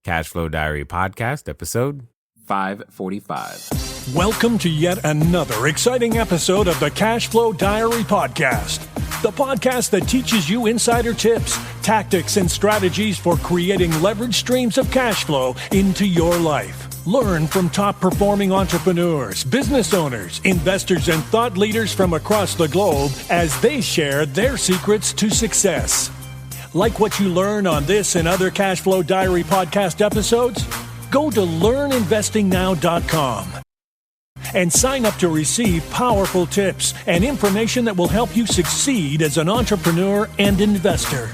Cashflow Diary podcast, episode 545. Welcome to yet another exciting episode of the Cashflow Diary podcast, the podcast that teaches you insider tips, tactics, and strategies for creating leverage streams of cash flow into your life. Learn from top-performing entrepreneurs, business owners, investors, and thought leaders from across the globe as they share their secrets to success. Like what you learn on this and other Cashflow Diary podcast episodes? Go to learninvestingnow.com and sign up to receive powerful tips and information that will help you succeed as an entrepreneur and investor.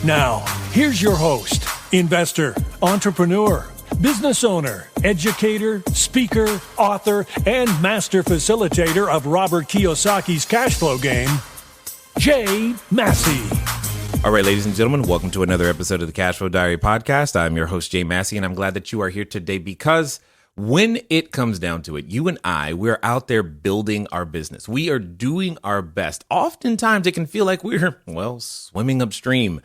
Now, here's your host, investor, entrepreneur, business owner, educator, speaker, author, and master facilitator of Robert Kiyosaki's cash flow game, Jay Massey. All right, ladies and gentlemen, welcome to another episode of the Cashflow Diary podcast. I'm your host, Jay Massey, and I'm glad that you are here today because when it comes down to it, you and I, we're out there building our business. We are doing our best. Oftentimes, it can feel like we're, swimming upstream.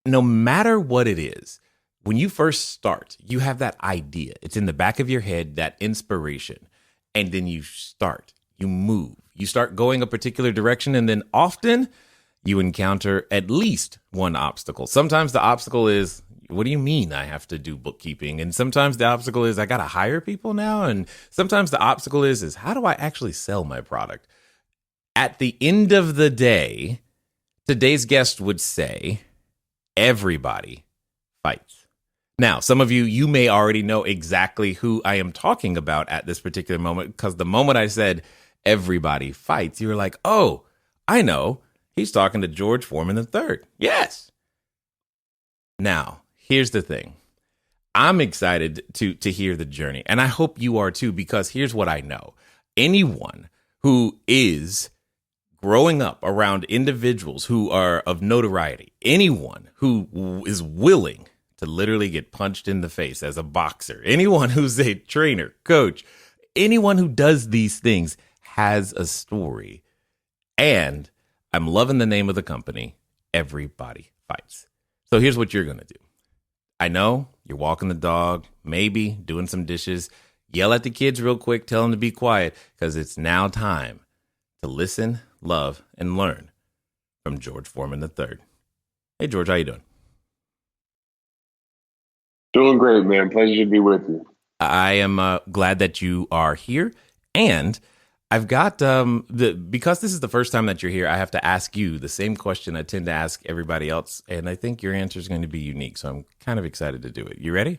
No matter what it is, when you first start, you have that idea. It's in the back of your head, that inspiration. And then you start, you move, you start going a particular direction. And then often you encounter at least one obstacle. Sometimes the obstacle is, what do you mean I have to do bookkeeping? And sometimes the obstacle is, I got to hire people now. And sometimes the obstacle is how do I actually sell my product? At the end of the day, today's guest would say, everybody fights. Now, some of you may already know exactly who I am talking about at this particular moment, because the moment I said everybody fights, you were like, oh, I know. He's talking to George Foreman III. Yes. Now, here's the thing. I'm excited to hear the journey, and I hope you are too, because here's what I know. Anyone who is growing up around individuals who are of notoriety, anyone who is willing to literally get punched in the face as a boxer, anyone who's a trainer, coach, anyone who does these things has a story. And I'm loving the name of the company, Everybody Fights. So here's what you're going to do. I know you're walking the dog, maybe doing some dishes. Yell at the kids real quick, tell them to be quiet, because it's now time to listen, love, and learn from George Foreman III. Hey, George, how you doing? Doing great, man. Pleasure to be with you. I am glad that you are here. And I've got, because this is the first time that you're here, I have to ask you the same question I tend to ask everybody else. And I think your answer is going to be unique. So I'm kind of excited to do it. You ready?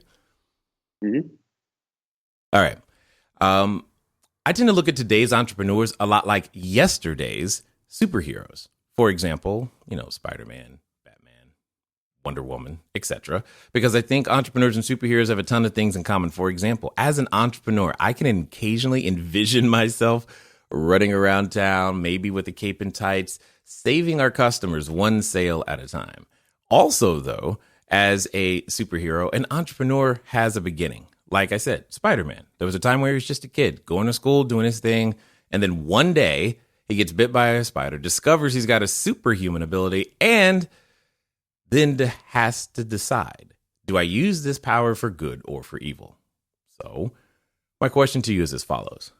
Mm-hmm. All right. I tend to look at today's entrepreneurs a lot like yesterday's superheroes. For example, Spider-Man, Wonder Woman, etc. Because I think entrepreneurs and superheroes have a ton of things in common. For example, as an entrepreneur, I can occasionally envision myself running around town, maybe with a cape and tights, saving our customers one sale at a time. Also, though, as a superhero, an entrepreneur has a beginning. Like I said, Spider-Man. There was a time where he was just a kid, going to school, doing his thing, and then one day he gets bit by a spider, discovers he's got a superhuman ability, and then has to decide, do I use this power for good or for evil? So my question to you is as follows.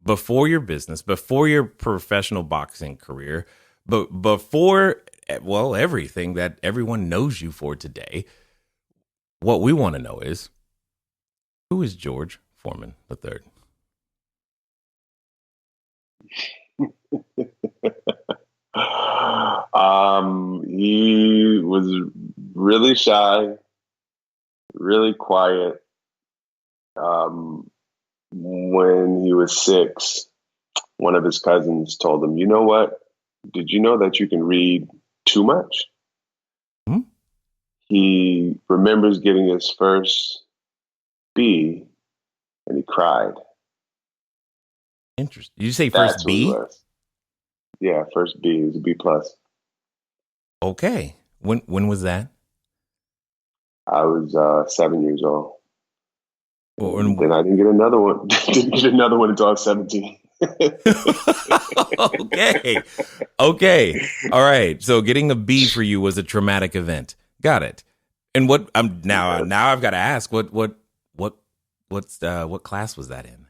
Before your business, before your professional boxing career, but before, everything that everyone knows you for today, what we want to know is, who is George Foreman III? He was really shy, really quiet. When he was 6, one of his cousins told him, you know what? Did you know that you can read too much? Hmm? He remembers getting his first B and he cried. Interesting. Did you say first B? Yeah, first B. It was a B+. Okay. When was that? I was 7 years old. Well, then I didn't get another one. Didn't get another one until I was 17. Okay. All right. So getting a B for you was a traumatic event. Got it. And what I'm now I've got to ask, what class was that in?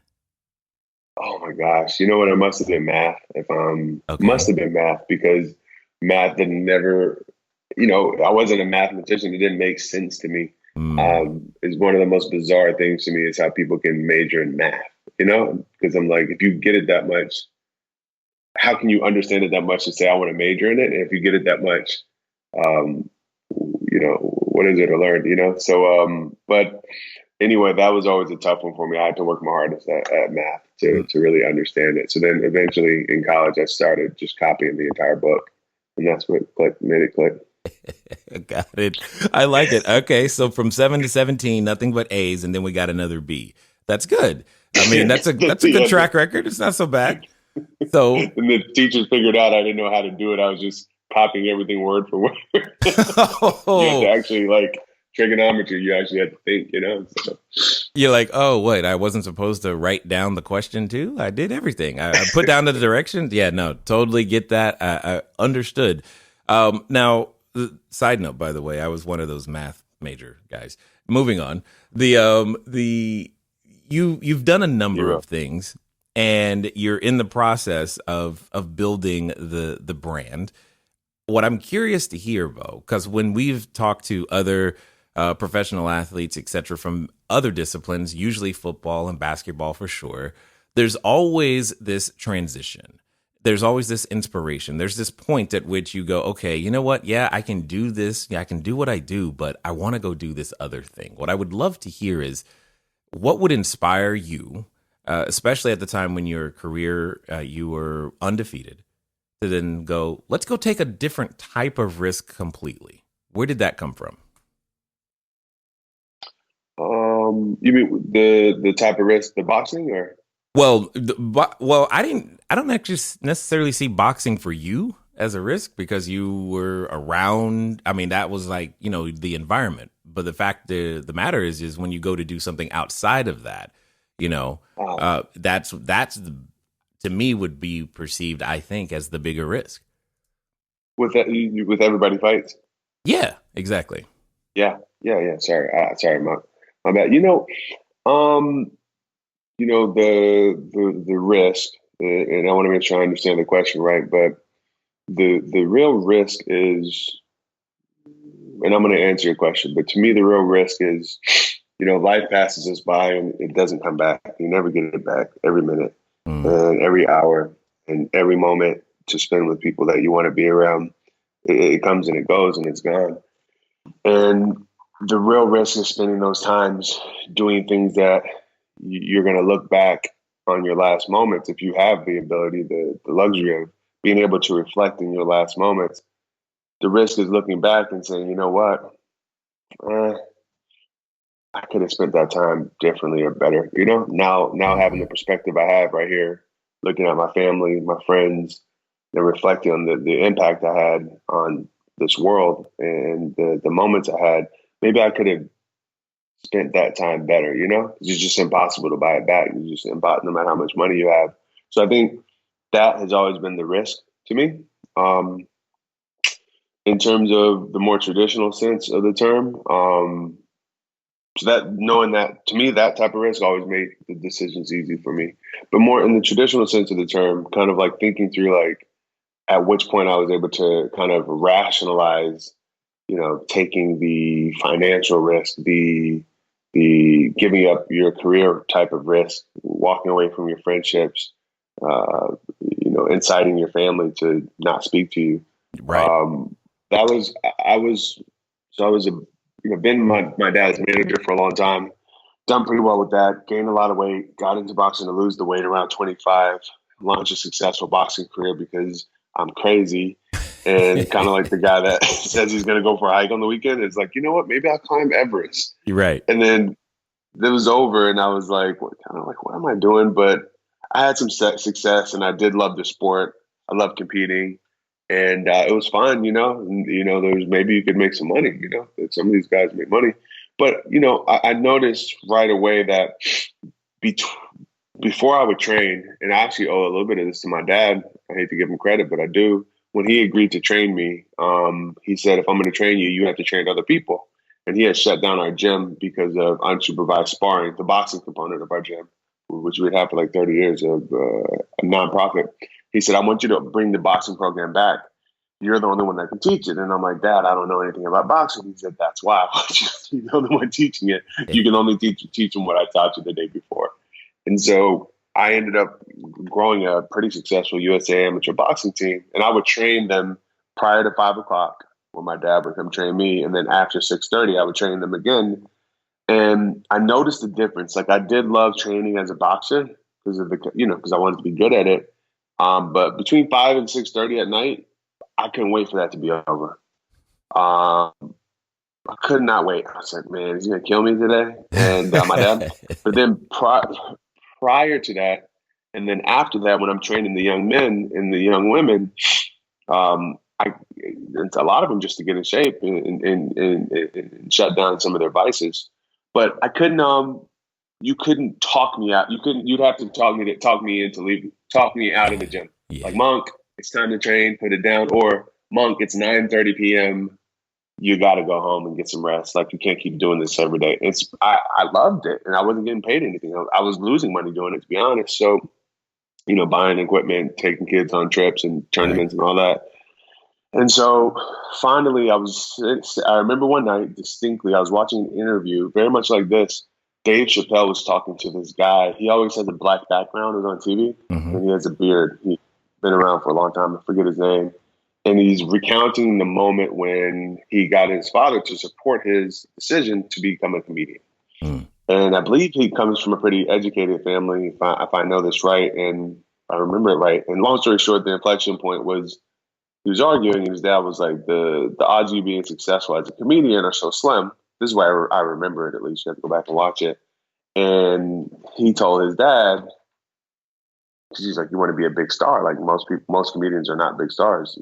Oh my gosh. You know what? It must have been math. If Okay. must have been math because math had never, I wasn't a mathematician. It didn't make sense to me. Mm, It's one of the most bizarre things to me is how people can major in math, because I'm like, if you get it that much, how can you understand it that much to say I want to major in it? And if you get it that much, um, what is it to learn? But anyway, that was always a tough one for me. I had to work my hardest at math mm. to really understand it. So then eventually in college, I started just copying the entire book, and that's what made it click. Got it. I like it. Okay, so from 7 to 17, nothing but A's, and then we got another B. That's good. I mean, that's a good Yeah, track record. It's not so bad. So, and the teachers figured out I didn't know how to do it. I was just copying everything word for word. You had to oh, actually trigonometry. You actually had to think. So, you're like, oh, wait, I wasn't supposed to write down the question too? I did everything. I put down the directions. Yeah, no, totally get that. I understood. Now, side note, by the way, I was one of those math major guys. Moving on, you've done a number zero. of things, and you're in the process of building the brand. What I'm curious to hear, Bo, because when we've talked to other professional athletes, et cetera, from other disciplines, usually football and basketball for sure, there's always this transition. There's always this inspiration. There's this point at which you go, okay, you know what? Yeah, I can do this. Yeah, I can do what I do, but I want to go do this other thing. What I would love to hear is what would inspire you, especially at the time when your career, you were undefeated, to then go, let's go take a different type of risk completely. Where did that come from? You mean the type of risk, the boxing, or? Well, I don't actually necessarily see boxing for you as a risk because you were around. I mean, that was like, the environment. But the fact the matter is when you go to do something outside of that, Oh, to me would be perceived, I think, as the bigger risk. with everybody fights. Yeah, exactly. Yeah, yeah, yeah. Sorry, sorry, my bad. Um, the risk, and I want to make sure I understand the question right. But the real risk is, and I'm going to answer your question. But to me, the real risk is, life passes us by and it doesn't come back. You never get it back. Every minute Mm, and every hour and every moment to spend with people that you want to be around, it comes and it goes and it's gone. And the real risk is spending those times doing things that you're going to look back on your last moments. If you have the ability, the luxury of being able to reflect in your last moments, the risk is looking back and saying, you know what, eh, I could have spent that time differently or better. Now having mhm. the perspective I have right here, looking at my family, my friends, and reflecting on the impact I had on this world and the moments I had, maybe I could have spent that time better. It's just impossible to buy it back. It's just impossible, no matter how much money you have. So I think that has always been the risk to me. Um, in terms of the more traditional sense of the term, so that knowing that to me, that type of risk always made the decisions easy for me. But more in the traditional sense of the term, kind of like thinking through like at which point I was able to kind of rationalize, taking the financial risk, the giving up your career type of risk, walking away from your friendships, inciting your family to not speak to you. Right. Um, that was I was so I was been my dad's manager for a long time, done pretty well with that, gained a lot of weight, got into boxing to lose the weight around 25, launched a successful boxing career because I'm crazy and kind of like the guy that says he's going to go for a hike on the weekend. It's like, you know what, maybe I'll climb Everest. You're right. And then it was over and I was like, what am I doing? But I had some success and I did love the sport. I love competing and it was fun, and, there's maybe you could make some money, that some of these guys make money. But, I noticed right away that bet- before I would train, and I actually owe a little bit of this to my dad. I hate to give him credit, but I do. When he agreed to train me, he said, if I'm going to train you, you have to train other people. and he had shut down our gym because of unsupervised sparring, the boxing component of our gym, which we'd had for like 30 years of a nonprofit. He said, I want you to bring the boxing program back. You're the only one that can teach it. And I'm like, Dad, I don't know anything about boxing. He said, that's why. I want you to be the only one teaching it. You can only teach them what I taught you the day before. And so I ended up growing a pretty successful USA amateur boxing team. And I would train them prior to 5 o'clock when my dad would come train me. And then after 6:30, I would train them again. And I noticed the difference. Like I did love training as a boxer because of because I wanted to be good at it. But between 5 and 6:30 at night, I couldn't wait for that to be over. I could not wait. I was like, man, is he going to kill me today? And my dad, but then prior to that, and then after that, when I'm training the young men and the young women, a lot of them just to get in shape and shut down some of their vices. But I couldn't, you couldn't talk me out. You'd have to talk me out of the gym. Yeah. Like, Monk, it's time to train, put it down. Or, Monk, it's 9:30 p.m. You got to go home and get some rest. Like, you can't keep doing this every day. I loved it, and I wasn't getting paid anything. I was losing money doing it, to be honest. So, buying equipment, taking kids on trips and tournaments and all that. And so finally I remember one night distinctly, I was watching an interview very much like this. Dave Chappelle was talking to this guy. He always has a black background. It was on TV, and he has a beard. He's been around for a long time. I forget his name. And he's recounting the moment when he got his father to support his decision to become a comedian. And I believe he comes from a pretty educated family, if I know this right, and I remember it right. And long story short, the inflection point was he was arguing, and his dad was like, the odds of you being successful as a comedian are so slim. This is why I remember it, at least. You have to go back and watch it. And he told his dad, because he's like, you want to be a big star. Like most comedians are not big stars.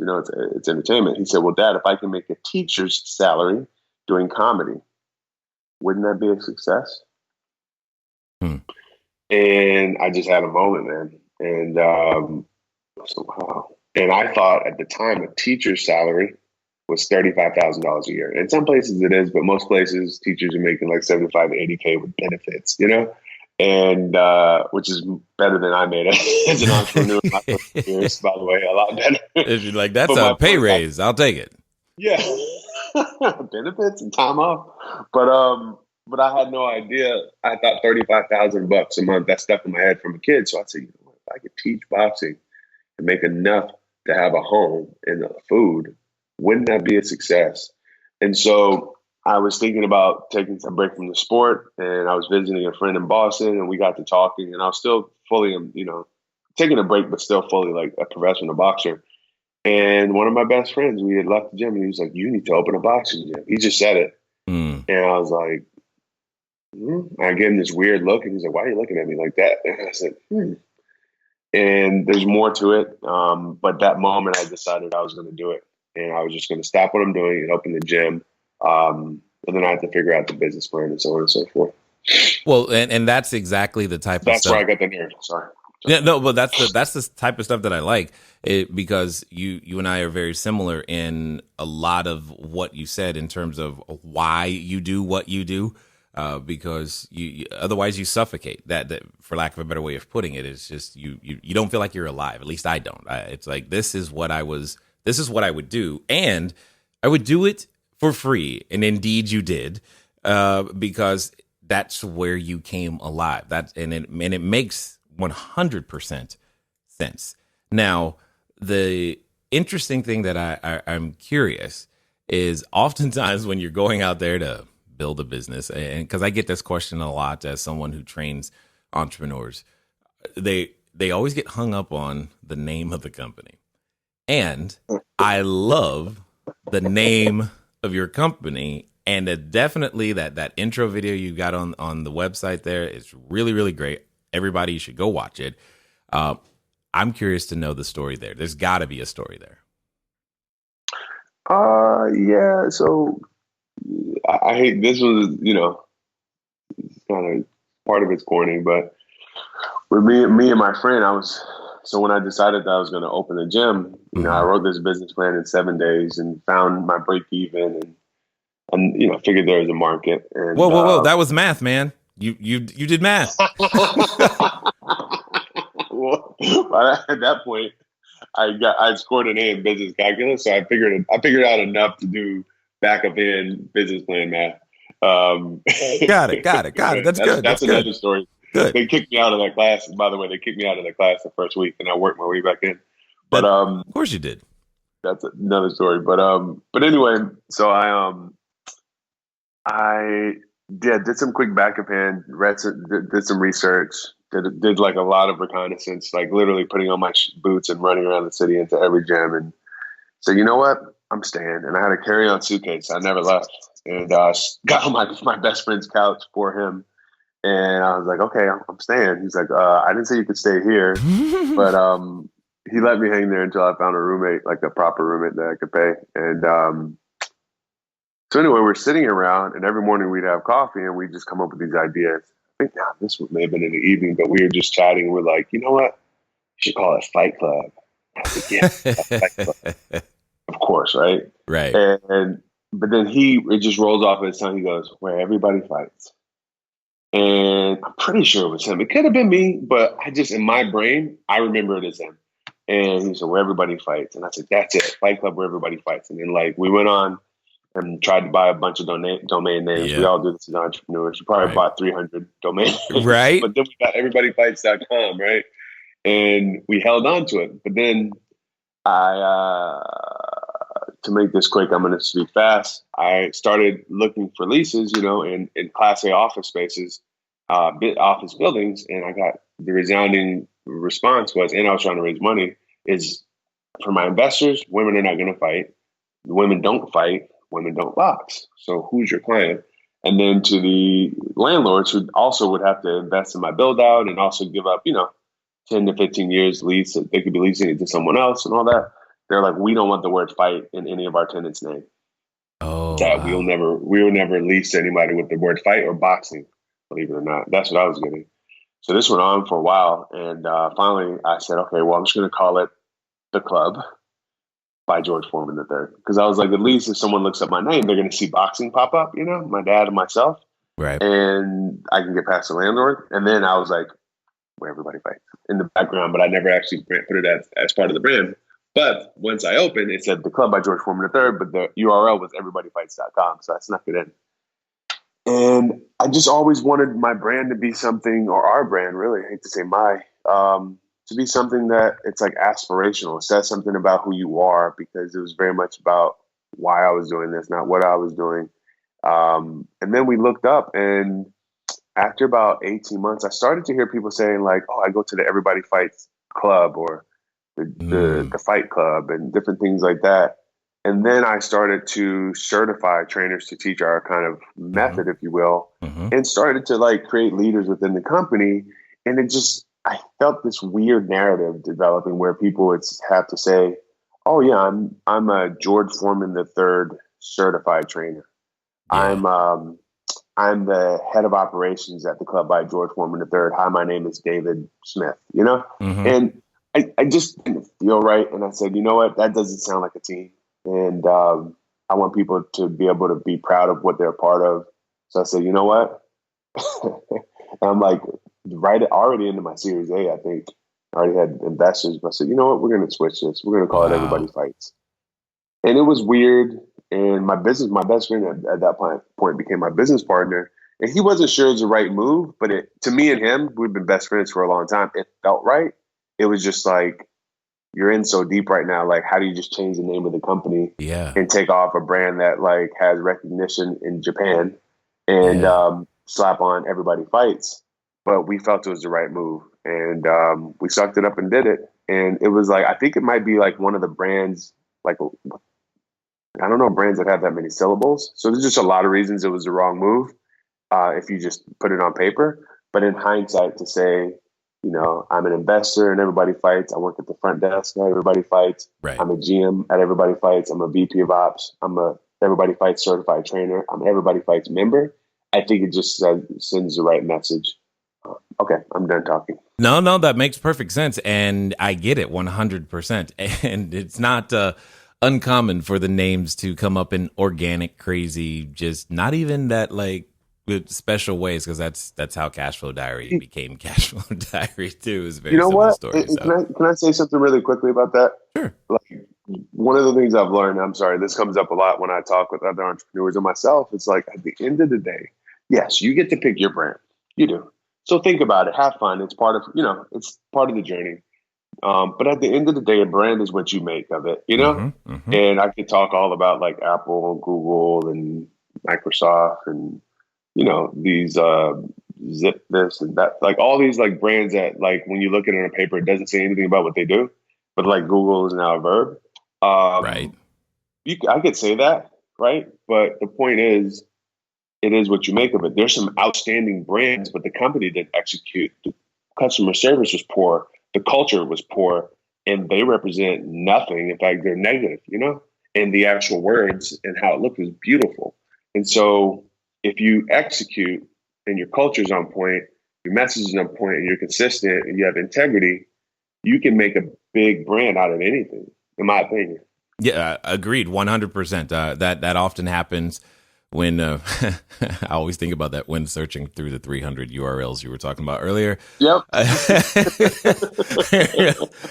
It's entertainment. He said, well, Dad, if I can make a teacher's salary doing comedy, wouldn't that be a success? And I just had a moment, man. And so, wow. And I thought at the time a teacher's salary was $35,000 a year. In some places it is, but most places teachers are making like 75 to 80K with benefits, and which is better than I made as an entrepreneur in my first years, by the way, a lot better. If you're like, that's a pay raise, I'll take it. Yeah. Benefits and time off. But I had no idea. I thought $35,000 a month, that stuck in my head from a kid. So I said, if I could teach boxing and make enough to have a home and food, wouldn't that be a success? And so I was thinking about taking a break from the sport, and I was visiting a friend in Boston, and we got to talking, and I was still fully, taking a break, but still fully like a professional boxer. And one of my best friends, we had left the gym, and he was like, you need to open a boxing gym. He just said it. And I was like, I gave him this weird look, and he's like, why are you looking at me like that? And I said, And there's more to it. But that moment I decided I was going to do it. And I was just going to stop what I'm doing and open the gym. And then I had to figure out the business plan and so on and so forth. Well, and that's exactly the type of stuff. That's where I got the nerve. Sorry. Yeah, no, but that's the type of stuff that I like, because you and I are very similar in a lot of what you said in terms of why you do what you do. Because you otherwise you suffocate. That for lack of a better way of putting it, is just you don't feel like you're alive. At least I don't. It's like this is what I would do, and I would do it for free. And indeed, you did, because that's where you came alive. It makes 100% sense. Now, the interesting thing that I'm curious is oftentimes when you're going out there to build a business, and because I get this question a lot as someone who trains entrepreneurs, they always get hung up on the name of the company. And I love the name of your company, and definitely that intro video you got on the website there is really, really great. Everybody should go watch it. I'm curious to know the story there. There's got to be a story there. Yeah. So I hate this was, kind of part of it's corny, but with me and my friend, so when I decided that I was going to open a gym, I wrote this business plan in 7 days and found my break even. And and figured there was a market. And Whoa! That was math, man. You did math. Well, at that point, I scored an A in business calculus, so I figured out enough to do back of end business plan math. Got it. That's good. That's another story. Good. They kicked me out of that class. By the way, they kicked me out of the class the first week, and I worked my way back in. But of course you did. That's another story. But anyway, so I did some quick back of hand, did some research, did like a lot of reconnaissance, like literally putting on my boots and running around the city into every gym, and said, you know what, I'm staying. And I had a carry-on suitcase. I never left, and got on my best friend's couch for him. And I was like, okay, I'm staying. He's like, I didn't say you could stay here, but he let me hang there until I found a roommate, like a proper roommate that I could pay. And so anyway, we're sitting around, and every morning we'd have coffee, and we'd just come up with these ideas. I think this may have been in the evening, but we were just chatting. And we're like, you know what? You should call it Fight Club. I said, yeah, Fight Club. Of course, right? Right. But then it just rolls off his tongue. He goes, where everybody fights. And I'm pretty sure it was him. It could have been me, but in my brain, I remember it as him. And he said, where everybody fights. And I said, that's it. Fight Club, where everybody fights. And then we went on and tried to buy a bunch of domain names. Yeah. We all do this as entrepreneurs. We probably bought 300 domain names. Right. But then we got everybodyfights.com, right? And we held on to it. But then to make this quick, I'm going to speak fast. I started looking for leases, in Class A office spaces, office buildings, and I got the resounding response was, and I was trying to raise money, is for my investors, women are not going to fight. Women don't fight. Women don't box. So who's your client? And then to the landlords who also would have to invest in my build out and also give up, 10 to 15 years lease, they could be leasing it to someone else and all that. They're like, we don't want the word fight in any of our tenants' name. Oh, that we will never lease to anybody with the word fight or boxing, believe it or not. That's what I was getting. So this went on for a while. And finally I said, okay, well, I'm just going to call it The Club by George Foreman III. Because I was like, at least if someone looks up my name, they're going to see boxing pop up, my dad and myself. Right. And I can get past the landlord. And then I was like, where everybody fights in the background, but I never actually put it as part of the brand. But once I opened, it said The Club by George Foreman III, but the URL was EverybodyFights.com. So I snuck it in. And I just always wanted my brand to be something, or our brand, really, I hate to say to be something that it's like aspirational. It says something about who you are, because it was very much about why I was doing this, not what I was doing. And then we looked up, and after about 18 months, I started to hear people saying like, oh, I go to the Everybody Fights Club or the Fight Club and different things like that. And then I started to certify trainers to teach our kind of method, if you will, and started to create leaders within the company. And I felt this weird narrative developing where people would have to say, oh yeah, I'm a George Foreman III certified trainer. Yeah. I'm the head of operations at the Club by George Foreman III. Hi, my name is David Smith, And I just didn't feel right. And I said, you know what? That doesn't sound like a team. And I want people to be able to be proud of what they're a part of. So I said, you know what? I'm already into my Series A, I think. I already had investors. But I said, you know what? We're going to switch this. We're going to call it Everybody Fights. And it was weird. And my best friend at that point became my business partner. And he wasn't sure it was the right move, but to me and him, we've been best friends for a long time. It felt right. It was just like, you're in so deep right now. Like, how do you just change the name of the company and take off a brand that has recognition in Japan and slap on Everybody Fights? But we felt it was the right move. And we sucked it up and did it. And it was I think it might be one of the brands, I don't know brands that have that many syllables. So there's just a lot of reasons it was the wrong move if you just put it on paper. But in hindsight, to say, I'm an investor in Everybody Fights. I work at the front desk at Everybody Fights. Right. I'm a GM at Everybody Fights. I'm a VP of Ops. I'm a Everybody Fights certified trainer. I'm an Everybody Fights member. I think it just sends the right message. Okay, I'm done talking. No, that makes perfect sense. And I get it 100%. And it's not uncommon for the names to come up in organic, crazy, just not even that like with special ways, because that's how Cashflow Diary became Cashflow Diary too. Is a very You know simple what? story. So. Can I say something really quickly about that? Sure. Like one of the things I've learned, I'm sorry, this comes up a lot when I talk with other entrepreneurs and myself. It's like at the end of the day, yes, you get to pick your brand. You do. So think about it. Have fun. It's part of, it's part of the journey. But at the end of the day, a brand is what you make of it, Mm-hmm, mm-hmm. And I could talk all about like Apple and Google and Microsoft and, these Zip this and that, like all these like brands that like when you look at it on paper, it doesn't say anything about what they do, but like Google is now a verb. Right. I could say that, right? But the point is, it is what you make of it. There's some outstanding brands, but the company didn't execute. The customer service was poor. The culture was poor, and they represent nothing. In fact, they're negative, and the actual words and how it looked was beautiful. And so if you execute and your culture is on point, your message is on point, and you're consistent and you have integrity, you can make a big brand out of anything, in my opinion. Yeah, agreed, 100%. That often happens when I always think about that when searching through the 300 URLs you were talking about earlier. Yep.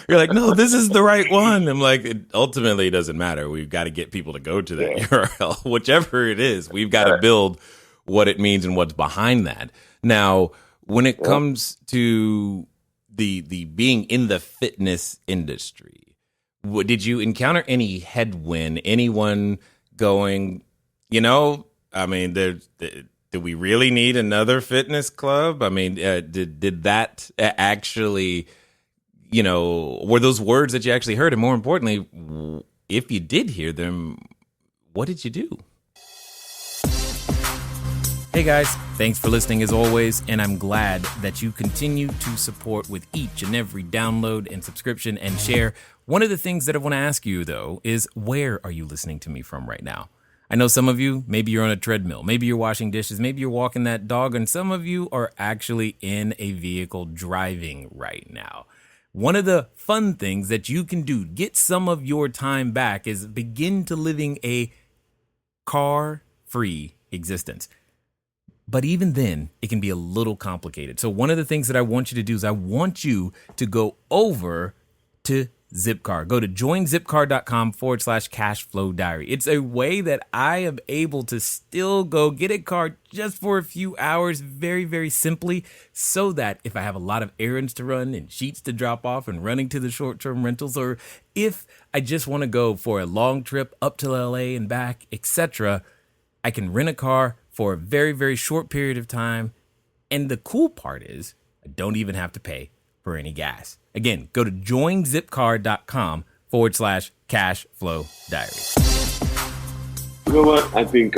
You're like, no, this is the right one. I'm like, it ultimately doesn't matter. We've got to get people to go to that URL, whichever it is. We've got to build what it means and what's behind that. Now, when it comes to the being in the fitness industry, did you encounter any headwind? Anyone going, I mean, do we really need another fitness club? I mean, did that actually, were those words that you actually heard? And more importantly, if you did hear them, what did you do? Hey guys, thanks for listening as always, and I'm glad that you continue to support with each and every download and subscription and share. One of the things that I want to ask you, though, is where are you listening to me from right now? I know some of you, maybe you're on a treadmill, maybe you're washing dishes, maybe you're walking that dog, and some of you are actually in a vehicle driving right now. One of the fun things that you can do, get some of your time back, is begin to living a car-free existence. But even then, it can be a little complicated. So one of the things that I want you to do is I want you to go over to Zipcar. Go to joinzipcar.com/cashflow diary. It's a way that I am able to still go get a car just for a few hours, very, very simply, so that if I have a lot of errands to run and sheets to drop off and running to the short-term rentals, or if I just want to go for a long trip up to LA and back, etc., I can rent a car for a very, very short period of time. And the cool part is I don't even have to pay for any gas. Again, go to joinzipcar.com/cashflow diary. You know what? I think,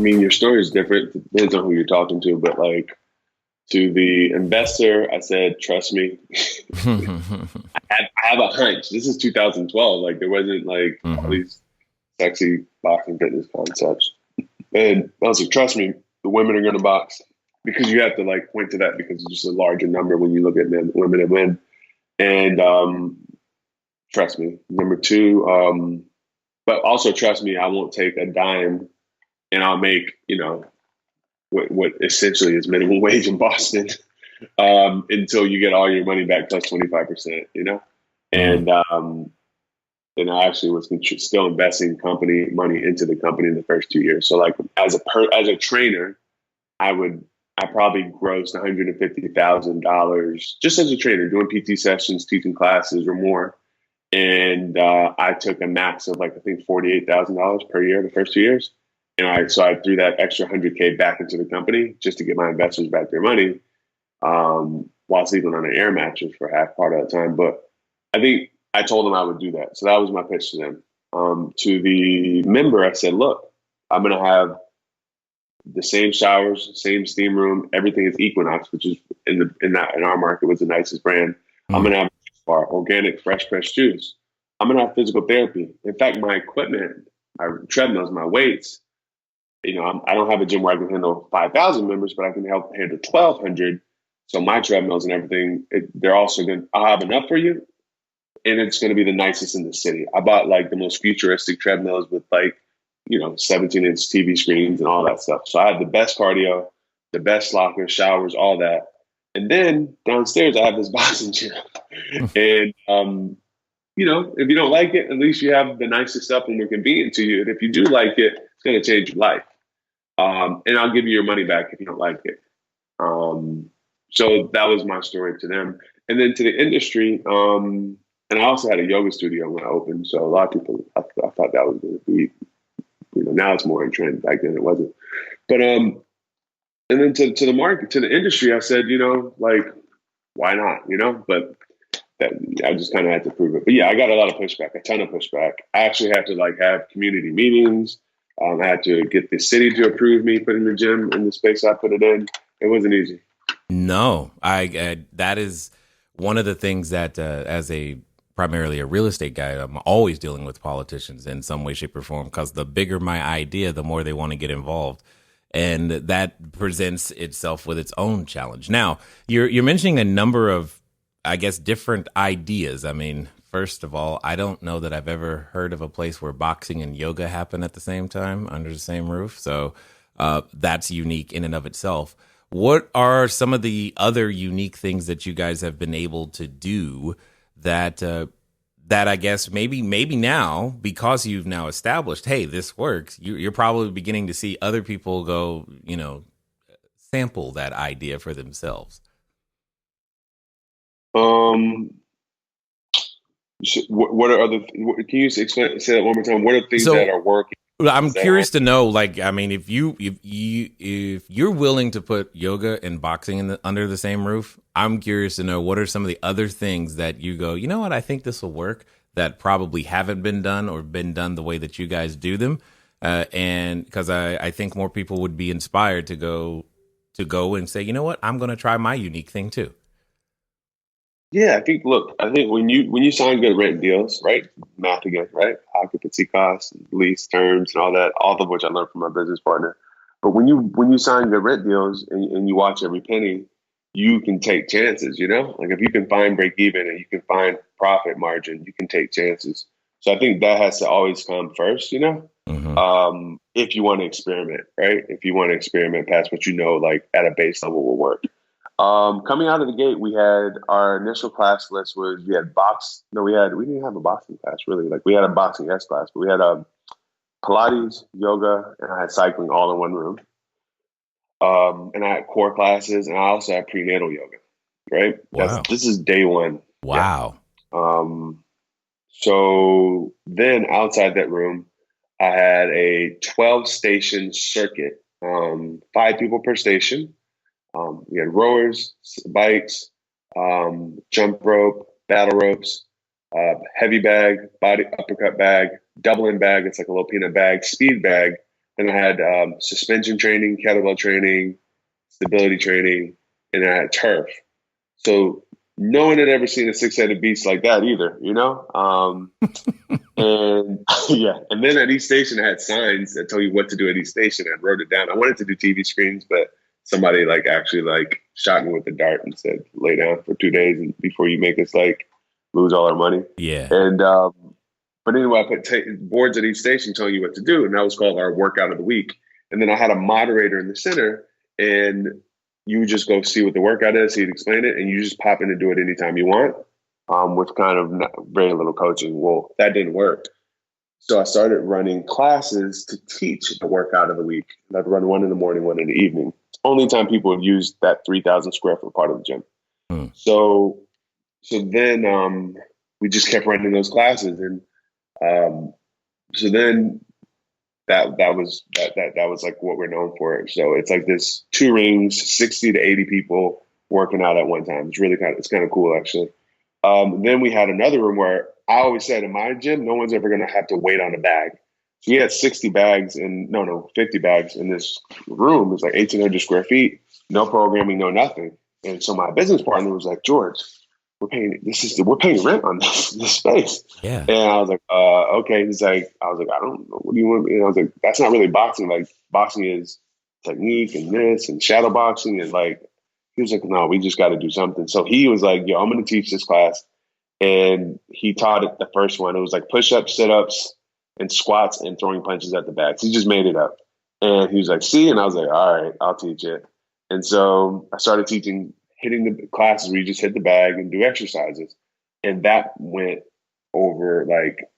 your story is different. It depends on who you're talking to, but like to the investor, I said, trust me. I have a hunch. This is 2012. Like there wasn't like all these sexy boxing fitness concepts. And I was like, trust me, the women are going to box, because you have to like point to that because it's just a larger number when you look at men, women and men. And trust me. Number two, but also trust me, I won't take a dime and I'll make, what essentially is minimum wage in Boston until you get all your money back plus 25%, And and I actually was still investing company money into the company in the first 2 years. So like as a trainer, I probably grossed $150,000 just as a trainer, doing PT sessions, teaching classes or more. And I took a max of like, I think $48,000 per year the first 2 years. And I threw that extra $100K back into the company just to get my investors back their money while sleeping on an air mattress for half part of the time. But I think I told them I would do that. So that was my pitch to them. To the member, I said, look, I'm going to have the same showers, same steam room. Everything is Equinox, which is in our market was the nicest brand. I'm going to have a bar, organic, fresh juice. I'm going to have physical therapy. In fact, my equipment, my treadmills, my weights, I don't have a gym where I can handle 5,000 members, but I can help handle 1,200. So my treadmills and everything, they're also good. I'll have enough for you. and it's going to be the nicest in the city. I bought like the most futuristic treadmills with like, 17-inch TV screens and all that stuff. So I have the best cardio, the best lockers, showers, all that. And then downstairs, I have this boxing gym. And, if you don't like it, at least you have the nicest stuff and more convenient to you. And if you do like it, it's going to change your life. And I'll give you your money back if you don't like it. So that was my story to them. And then to the industry, and I also had a yoga studio when I opened. So a lot of people, I thought that was going to be, now it's more in trend. Back then it wasn't. But, and then to the market, to the industry, I said, why not, but that I just kind of had to prove it. But yeah, I got a lot of pushback, a ton of pushback. I actually had to have community meetings. I had to get the city to approve me putting the gym in the space I put it in. It wasn't easy. No, I that is one of the things that as primarily a real estate guy, I'm always dealing with politicians in some way, shape, or form, because the bigger my idea, the more they want to get involved. And that presents itself with its own challenge. Now, you're mentioning a number of, I guess, different ideas. I mean, first of all, I don't know that I've ever heard of a place where boxing and yoga happen at the same time under the same roof. So that's unique in and of itself. What are some of the other unique things that you guys have been able to do that I guess maybe now, because you've now established, hey, this works, you're probably beginning to see other people go, sample that idea for themselves? What are other? Can you say that one more time? What are things that are working? I'm curious to know, if you're willing to put yoga and boxing under the same roof, I'm curious to know what are some of the other things that you go, you know what, I think this will work, that probably haven't been done or been done the way that you guys do them, and because I think more people would be inspired to go and say, you know what, I'm going to try my unique thing too. Yeah, I think when you sign good rent deals, right? Math again, right? Occupancy costs, lease terms, and all of which I learned from my business partner. But when you sign good rent deals and you watch every penny, you can take chances, Like if you can find break even and you can find profit margin, you can take chances. So I think that has to always come first, Mm-hmm. If you want to experiment, right? If you want to experiment past what at a base level will work. Coming out of the gate, we had our initial class list was we didn't have a boxing class really. We had a boxing S class, but we had Pilates, yoga, and I had cycling all in one room. And I had core classes, and I also had prenatal yoga. Right? Wow. This is day one. Wow. Yeah. So then outside that room, I had a 12-station circuit, 5 people per station. We had rowers, bikes, jump rope, battle ropes, heavy bag, body uppercut bag, doubling bag. It's like a little peanut bag, speed bag. Then I had suspension training, kettlebell training, stability training, and I had turf. So no one had ever seen a 6-headed beast like that either, And yeah, and then at each station I had signs that tell you what to do at each station. I wrote it down. I wanted to do TV screens, but somebody actually shot me with a dart and said, lay down for 2 days and before you make us lose all our money. Yeah. And, but anyway, I put boards at each station telling you what to do. And that was called our workout of the week. And then I had a moderator in the center and you would just go see what the workout is. He'd explain it and you just pop in and do it anytime you want, with kind of very little coaching. Well, that didn't work. So I started running classes to teach the workout of the week. And I'd run one in the morning, one in the evening. Only time people would use that 3,000 square foot part of the gym. So then we just kept running those classes, and so then that was what we're known for. So it's this 2 rings, 60 to 80 people working out at one time. It's really kind of cool actually. Then we had another room where I always said in my gym, no one's ever going to have to wait on a bag. So we had 50 bags in this room. It's 1,800 square feet, no programming, no nothing. And so my business partner was like, George, we're paying rent on this space. Yeah. And I was like, okay. He's like, I don't know. What do you want? And I was like, that's not really boxing. Boxing is technique and this and shadow boxing. And he was like, no, we just got to do something. So he was like, yo, I'm going to teach this class. And he taught it the first one. It was like push-ups, sit-ups, and squats and throwing punches at the bags. He just made it up. And he was like, see? And I was like, all right, I'll teach it. And so I started teaching, hitting the classes where you just hit the bag and do exercises. And that went over like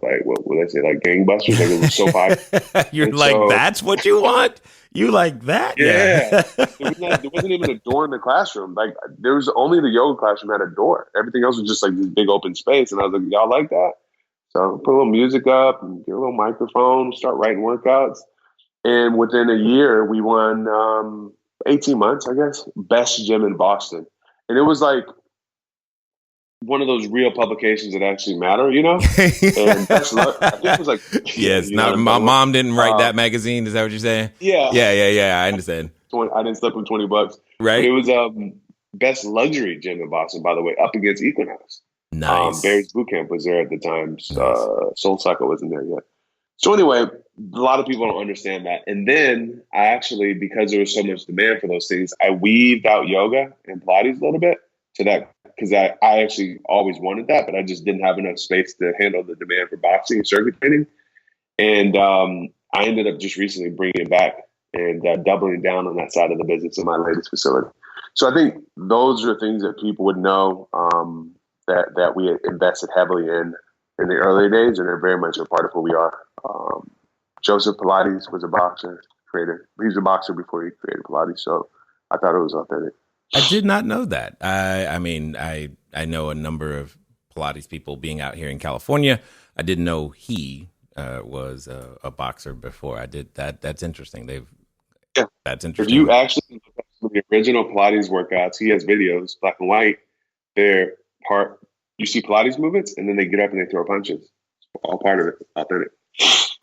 what would I say, like gangbusters? Like it was so popular. You're And like, so, that's what you want? You like that? yeah. There wasn't even a door in the classroom. Like there was only the yoga classroom had a door. Everything else was just like this big open space. And I was like, y'all like that? So put a little music up and get a little microphone, start writing workouts. And within a year, we won 18 months, I guess, best gym in Boston. And it was like one of those real publications that actually matter, you know? And that's, I think it was like, yes, not my mom didn't write that magazine. Is that what you're saying? Yeah. Yeah. I understand. I didn't slip him $20. Right. But it was best luxury gym in Boston, by the way, up against Equinox. Nice. Barry's Boot Camp was there at the time. Nice. Soul Cycle wasn't there yet. So anyway, a lot of people don't understand that. And then I actually, because there was so much demand for those things, I weaved out yoga and Pilates a little bit to that, because I actually always wanted that, but I just didn't have enough space to handle the demand for boxing and circuit training. And I ended up just recently bringing it back and doubling down on that side of the business in my latest facility. So I think those are things that people would know that we invested heavily in the early days, and they're very much a part of who we are. Joseph Pilates was a boxer, creator. He was a boxer before he created Pilates, so I thought it was authentic. I did not know that. I mean, I know a number of Pilates people being out here in California. I didn't know he was a boxer before. I did that. That's interesting. That's interesting. If you actually look at the original Pilates workouts, he has videos, black and white. They're you see Pilates movements, and then they get up and they throw punches. It's all part of it. Authentic.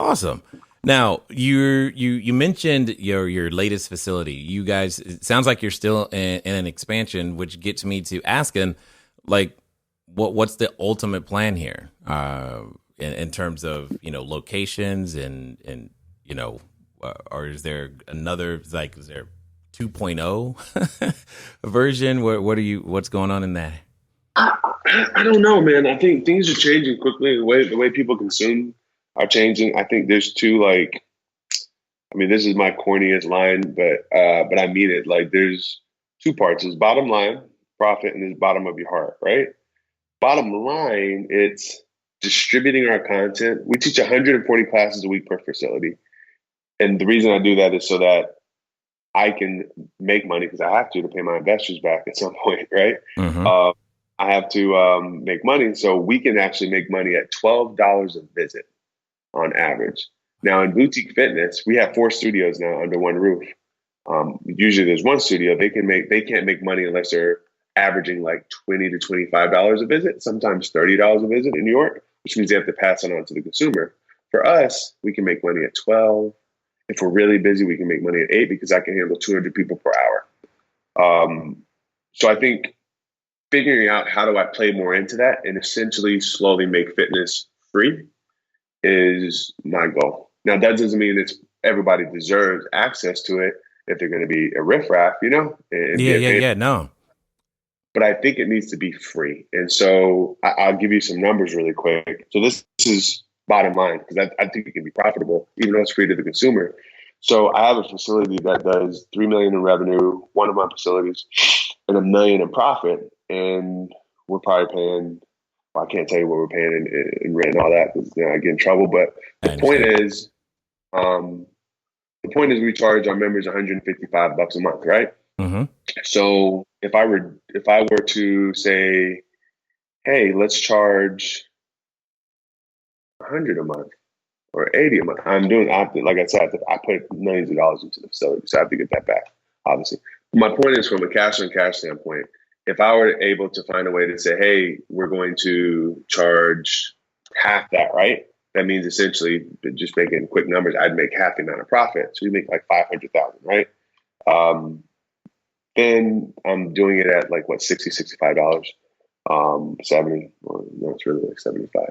Awesome. Now, you mentioned your latest facility. You guys, it sounds like you're still in an expansion, which gets me to asking, like, what's the ultimate plan here in terms of locations and or is there another, like, is there 2.0 version? What's going on in that? I don't know, man. I think things are changing quickly. The way people consume are changing. I think there's this is my corniest line, but I mean it. Like there's two parts. There's bottom line, profit, and there's bottom of your heart, right? Bottom line, it's distributing our content. We teach 140 classes a week per facility. And the reason I do that is so that I can make money, because I have to pay my investors back at some point, right? Mm-hmm. I have to make money. So we can actually make money at $12 a visit on average. Now in boutique fitness, we have 4 studios now under one roof. Usually there's one studio. They can't make money unless they're averaging like $20 to $25 a visit, sometimes $30 a visit in New York, which means they have to pass it on to the consumer. For us, we can make money at 12. If we're really busy, we can make money at 8 because I can handle 200 people per hour. So I think figuring out how do I play more into that and essentially slowly make fitness free is my goal. Now, that doesn't mean everybody deserves access to it if they're going to be a riffraff, No. But I think it needs to be free. And so I'll give you some numbers really quick. So this is bottom line, because I think it can be profitable, even though it's free to the consumer. So I have a facility that does $3 million in revenue, one of my facilities, and $1 million in profit. And we're probably paying, I can't tell you what we're paying in rent and all that, because I get in trouble. But the point is we charge our members $155 a month, right? Mm-hmm. So if I were to say, hey, let's charge $100 a month or $80 a month, like I said, I put millions of dollars into the facility, so I have to get that back, obviously. My point is, from a cash on cash standpoint, if I were able to find a way to say, hey, we're going to charge half that, right? That means essentially, just making quick numbers, I'd make half the amount of profit. So you make like $500,000, right? Then I'm doing it at like, $60, $65, 70, or no, it's really like 75.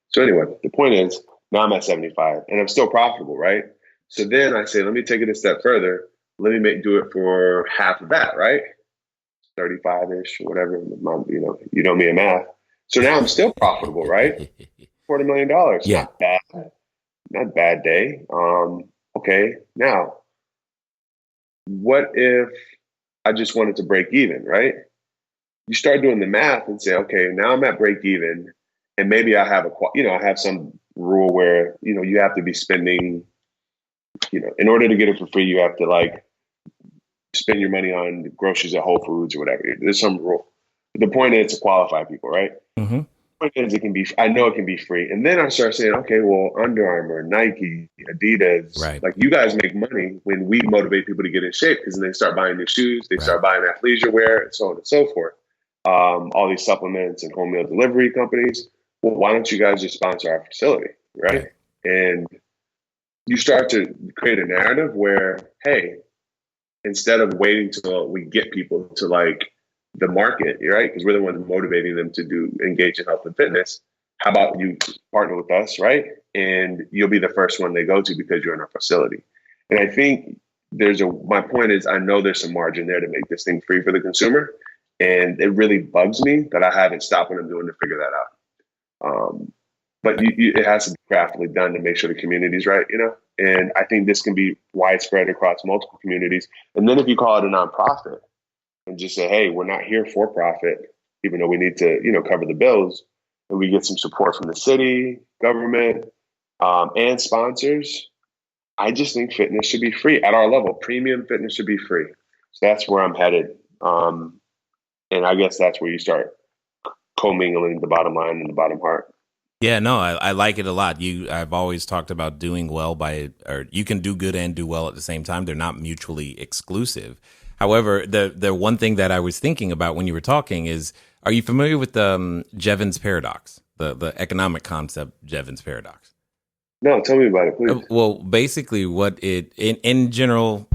So anyway, the point is, now I'm at 75 and I'm still profitable, right? So then I say, let me take it a step further. Let me do it for half of that, right? 35-ish, whatever. You know me in math. So now I'm still profitable, right? $40 million. Yeah. Not bad. Not a bad day. Okay. Now, what if I just wanted to break even, right? You start doing the math and say, okay, now I'm at break even, and maybe I have I have some rule where, you have to be spending, in order to get it for free, you have to like spend your money on groceries at Whole Foods or whatever. There's some rule. The point is to qualify people, right? Mm-hmm. The point is I know it can be free. And then I start saying, okay, well, Under Armour, Nike, Adidas, Right. like you guys make money when we motivate people to get in shape, because then they start buying new shoes, they start buying athleisure wear, and so on and so forth. All these supplements and home meal delivery companies. Well, why don't you guys just sponsor our facility, right? And you start to create a narrative where, hey, instead of waiting till we get people to like the market, right? Because we're the ones motivating them to engage in health and fitness. How about you partner with us, right? And you'll be the first one they go to because you're in our facility. And I think my point is, I know there's some margin there to make this thing free for the consumer. And it really bugs me that I haven't stopped what I'm doing to figure that out. But it has to be craftily done to make sure the community's right, And I think this can be widespread across multiple communities. And then if you call it a nonprofit and just say, hey, we're not here for profit, even though we need to, cover the bills, and we get some support from the city, government, and sponsors, I just think fitness should be free at our level. Premium fitness should be free. So that's where I'm headed. And I guess that's where you start commingling the bottom line and the bottom heart. Yeah, no, I like it a lot. I've always talked about doing well or you can do good and do well at the same time. They're not mutually exclusive. However, the one thing that I was thinking about when you were talking is, are you familiar with Jevons paradox, the economic concept Jevons paradox? No, tell me about it, please. Well, basically, what in general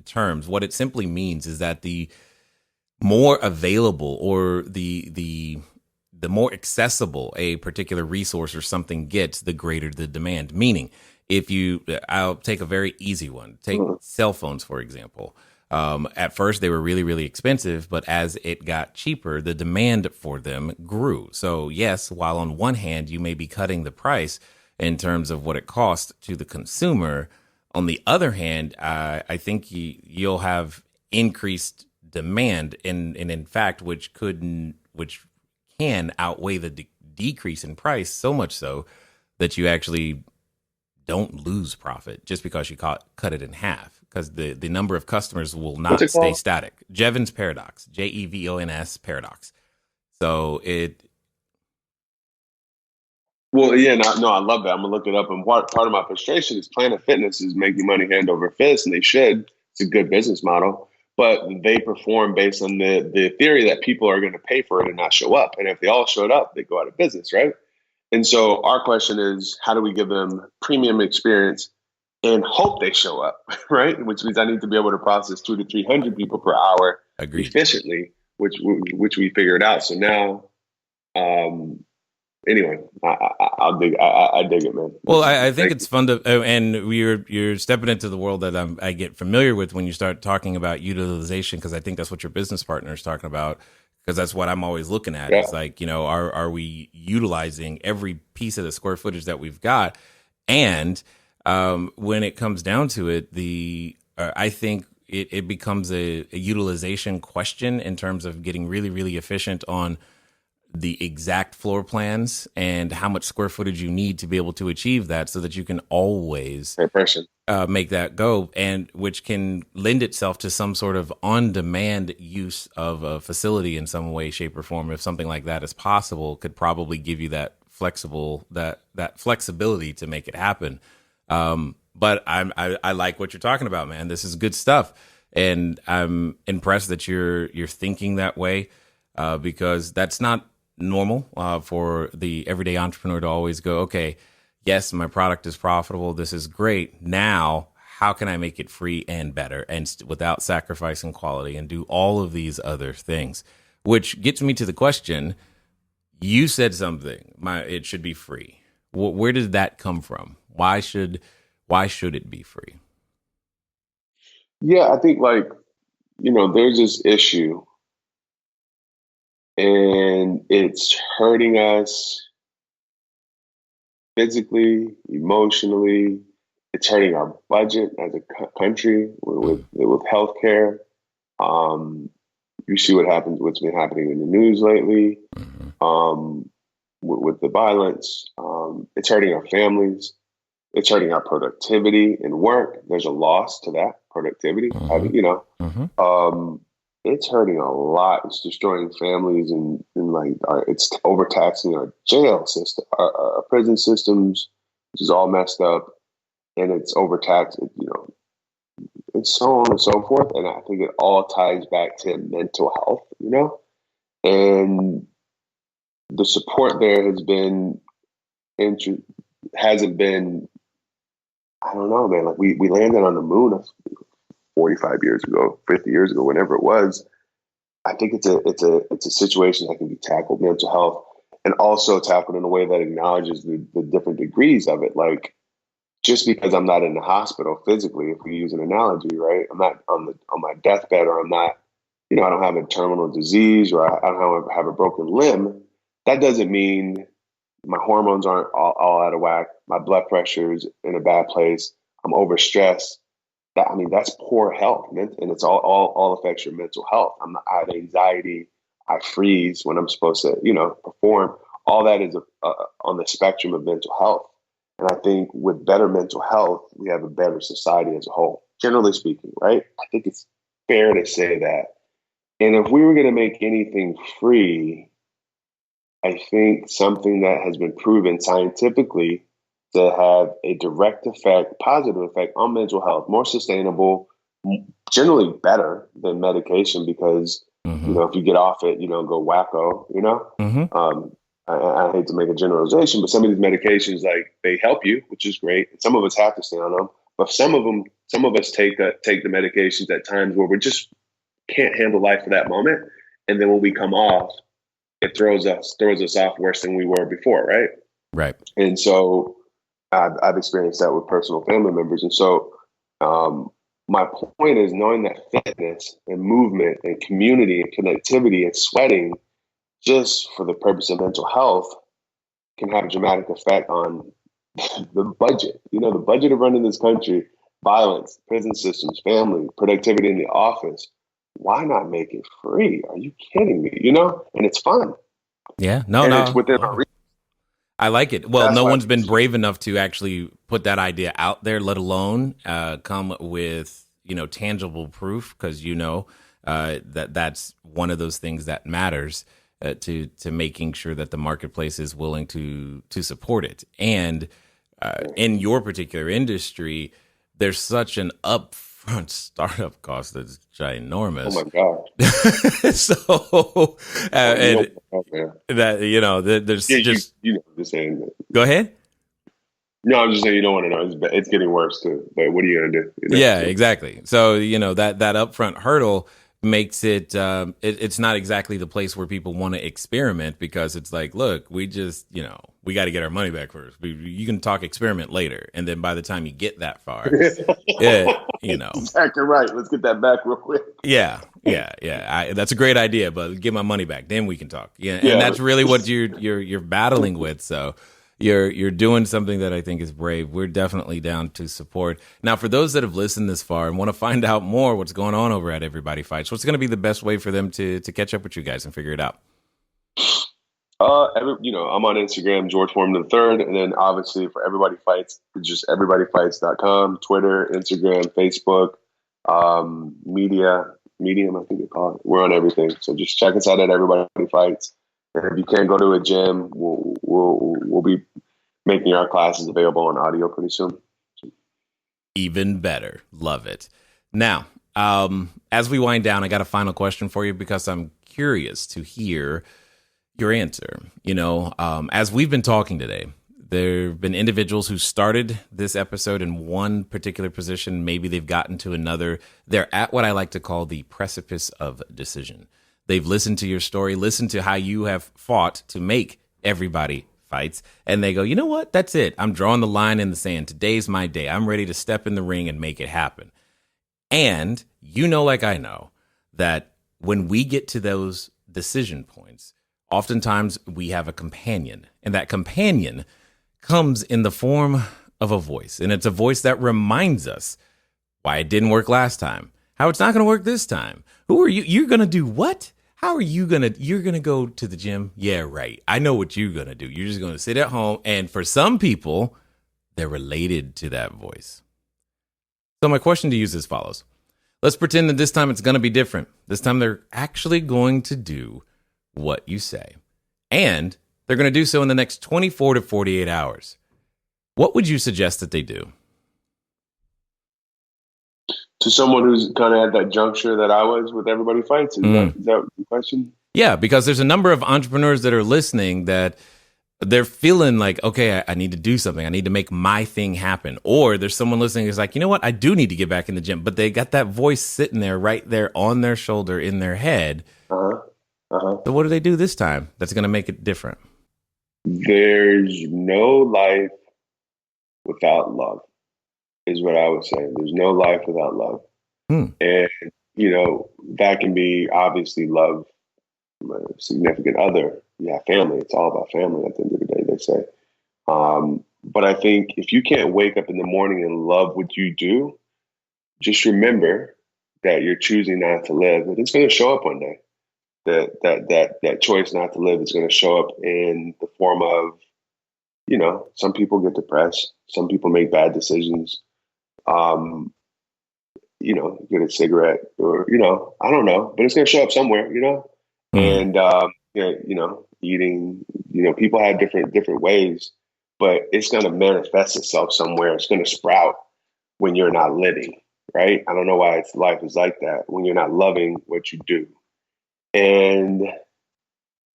terms, what it simply means is that the more available or the more accessible a particular resource or something gets, the greater the demand. Meaning, I'll take a very easy one. Take cell phones, for example. At first, they were really, really expensive, but as it got cheaper, the demand for them grew. So yes, while on one hand, you may be cutting the price in terms of what it costs to the consumer, on the other hand, I think you'll have increased demand, and in fact, which can outweigh the decrease in price, so much so that you actually don't lose profit just because you cut it in half, because the number of customers will not stay static. Jevons paradox, Jevons paradox. So Well, yeah, no, I love that. I'm gonna look it up. And part of my frustration is Planet Fitness is making money hand over fist, and they should. It's a good business model, but they perform based on the theory that people are going to pay for it and not show up. And if they all showed up, they go out of business, right? And so our question is, how do we give them premium experience and hope they show up, right? Which means I need to be able to process 200 to 300 people per hour efficiently, which we figured out. So now, anyway, I dig it, man. Well, I think it's fun to, and you're stepping into the world that I get familiar with when you start talking about utilization, because I think that's what your business partner is talking about, because that's what I'm always looking at. Yeah. It's like, are we utilizing every piece of the square footage that we've got? And when it comes down to it, I think it becomes a utilization question in terms of getting really, really efficient on the exact floor plans and how much square footage you need to be able to achieve that, so that you can always make that go, and which can lend itself to some sort of on-demand use of a facility in some way, shape, or form. If something like that is possible, could probably give you that flexibility to make it happen. But I like what you're talking about, man. This is good stuff, and I'm impressed that you're thinking that way, because that's not normal for the everyday entrepreneur to always go, okay, yes, my product is profitable. This is great. Now, how can I make it free and better and without sacrificing quality, and do all of these other things? Which gets me to the question, you said something, it should be free. Where did that come from? Why should it be free? Yeah, I think there's this issue and it's hurting us physically, emotionally. It's hurting our budget as a country with healthcare. You see what's been happening in the news lately, with the violence. It's hurting our families. It's hurting our productivity in work. There's a loss to that productivity. It's hurting a lot. It's destroying families and it's overtaxing our jail system, our prison systems, which is all messed up, and it's overtaxed. It's so on and so forth. And I think it all ties back to mental health, and the support there hasn't been, I don't know, man. Like we landed on the moon 45 years ago, 50 years ago, whenever it was. I think it's a situation that can be tackled, mental health, and also tackled in a way that acknowledges the different degrees of it. Like, just because I'm not in the hospital physically, if we use an analogy, right? I'm not on my deathbed, or I'm not, I don't have a terminal disease, or I don't have a broken limb. That doesn't mean my hormones aren't all out of whack. My blood pressure is in a bad place. I'm overstressed. That's poor health, and it's all affects your mental health. I have anxiety. I freeze when I'm supposed to, perform. All that is on the spectrum of mental health. And I think with better mental health, we have a better society as a whole, generally speaking, right? I think it's fair to say that. And if we were going to make anything free, I think something that has been proven scientifically to have a direct effect, positive effect on mental health, more sustainable, generally better than medication, because, if you get off it, go wacko, I hate to make a generalization, but some of these medications, like, they help you, which is great. And some of us have to stay on them, but some of us take the medications at times where we just can't handle life for that moment. And then when we come off, it throws us off worse than we were before. Right. Right. And so I've experienced that with personal family members. And so, my point is knowing that fitness and movement and community and connectivity and sweating, just for the purpose of mental health, can have a dramatic effect on the budget. The budget of running this country, violence, prison systems, family, productivity in the office. Why not make it free? Are you kidding me? And it's fun. Yeah, It's within our reach. I like it. Well, no one's been brave enough to actually put that idea out there, let alone come with, tangible proof, because that's one of those things that matters to making sure that the marketplace is willing to support it. And in your particular industry, there's such an upfront startup cost that's ginormous. Oh my God! So, there's just just saying that. Go ahead. No, I'm just saying you don't want to know. It's getting worse too. But what are you gonna do? Yeah, exactly. So that upfront hurdle makes it it's not exactly the place where people want to experiment, because it's like, look, we just we got to get our money back first. You can talk experiment later, and then by the time you get that far, exactly right. Let's get that back real quick. Yeah. That's a great idea, but get my money back, then we can talk. And that's really what you're battling with. So you're doing something that I think is brave. We're definitely down to support. Now, for those that have listened this far and want to find out more what's going on over at Everybody Fights, what's going to be the best way for them to catch up with you guys and figure it out? I'm on Instagram, George Foreman III, and then obviously for Everybody Fights, it's just everybodyfights.com, Twitter, Instagram, Facebook, Medium, I think they call it. We're on everything. So just check us out at Everybody Fights. And if you can't go to a gym, we'll be making our classes available on audio pretty soon. Even better. Love it. Now, as we wind down, I got a final question for you, because I'm curious to hear your answer. As we've been talking today, there have been individuals who started this episode in one particular position. Maybe they've gotten to another. They're at what I like to call the precipice of decision. They've listened to your story, listened to how you have fought to make Everybody Fights, and they go, you know what? That's it. I'm drawing the line in the sand. Today's my day. I'm ready to step in the ring and make it happen. And like I know, that when we get to those decision points, oftentimes we have a companion, and that companion comes in the form of a voice. And it's a voice that reminds us why it didn't work last time, how it's not going to work this time. Who are you? You're going to do what? How are you going to, you're going to go to the gym? Yeah, right. I know what you're going to do. You're just going to sit at home. And for some people, they're related to that voice. So my question to you is as follows. Let's pretend that this time it's going to be different. This time they're actually going to do what you say. And they're going to do so in the next 24 to 48 hours. What would you suggest that they do? To someone who's kind of at that juncture that I was with Everybody Fights? Is that the question? Yeah, because there's a number of entrepreneurs that are listening that they're feeling like, okay, I need to do something. I need to make my thing happen. Or there's someone listening who's like, you know what? I do need to get back in the gym. But they got that voice sitting there right there on their shoulder in their head. So what do they do this time that's going to make it different? There's no life without love, is what I would say. There's no life without love. And, that can be obviously love, a significant other. Yeah, family. It's all about family at the end of the day, they say. But I think if you can't wake up in the morning and love what you do, just remember that you're choosing not to live. And it's going to show up one day. That choice not to live is going to show up in the form of, some people get depressed. Some people make bad decisions. Get a cigarette or, I don't know, but it's going to show up somewhere, and, eating, people have different ways, but it's going to manifest itself somewhere. It's going to sprout when you're not living, right? I don't know why life is like that when you're not loving what you do. And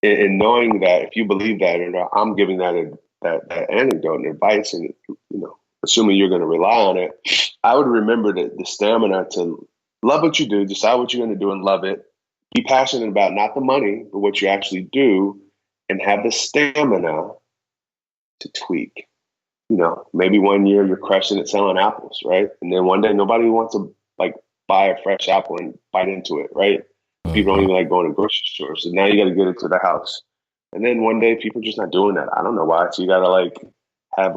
in knowing that, if you believe that, and I'm giving that anecdote and advice, and assuming you're going to rely on it, I would remember the stamina to love what you do, decide what you're going to do, and love it. Be passionate about not the money, but what you actually do, and have the stamina to tweak. Maybe one year you're crushing it selling apples, right? And then one day nobody wants to buy a fresh apple and bite into it, right? People don't even like going to grocery stores. So now you got to get it to the house. And then one day people are just not doing that. I don't know why. So you got to have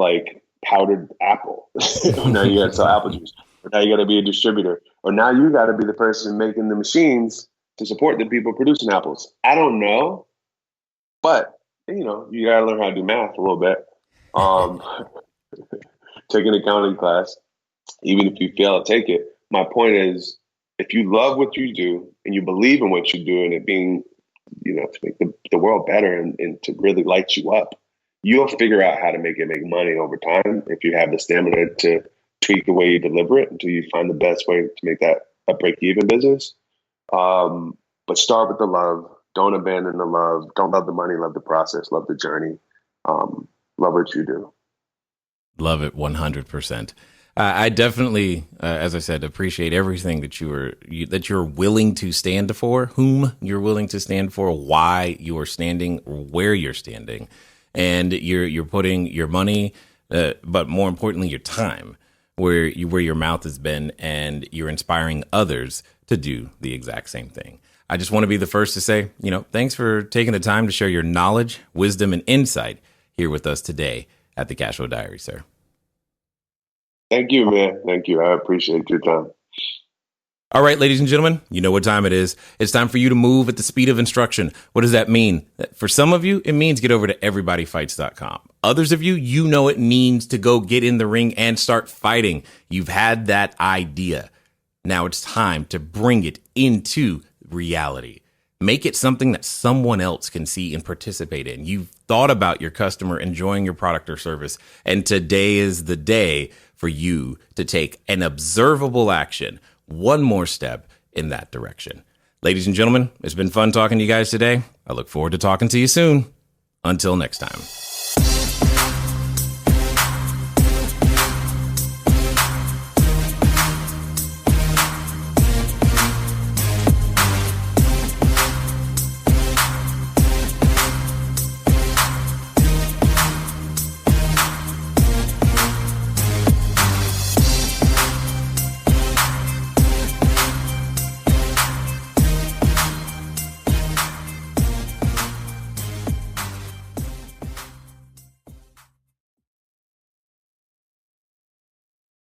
powdered apple. Now you got to sell apple juice. Or now you got to be a distributor. Or now you got to be the person making the machines to support the people producing apples. I don't know. But, you got to learn how to do math a little bit. Take an accounting class. Even if you fail, take it. My point is, if you love what you do and you believe in what you do and it being, to make the world better and to really light you up, you'll figure out how to make money over time if you have the stamina to tweak the way you deliver it until you find the best way to make that a break-even business. But start with the love. Don't abandon the love. Don't love the money. Love the process. Love the journey. Love what you do. Love it 100%. I definitely, as I said, appreciate everything that you're willing to stand for, whom you're willing to stand for, why you are standing, where you're standing, and you're putting your money, but more importantly, your time where your mouth has been, and you're inspiring others to do the exact same thing. I just want to be the first to say, thanks for taking the time to share your knowledge, wisdom, and insight here with us today at the Cashflow Diary, sir. Thank you, man. Thank you. I appreciate your time. All right, ladies and gentlemen, you know what time it is. It's time for you to move at the speed of instruction. What does that mean? For some of you, it means get over to EverybodyFights.com. Others of you, it means to go get in the ring and start fighting. You've had that idea. Now it's time to bring it into reality. Make it something that someone else can see and participate in. You've thought about your customer enjoying your product or service, and today is the day for you to take an observable action, one more step in that direction. Ladies and gentlemen, it's been fun talking to you guys today. I look forward to talking to you soon. Until next time.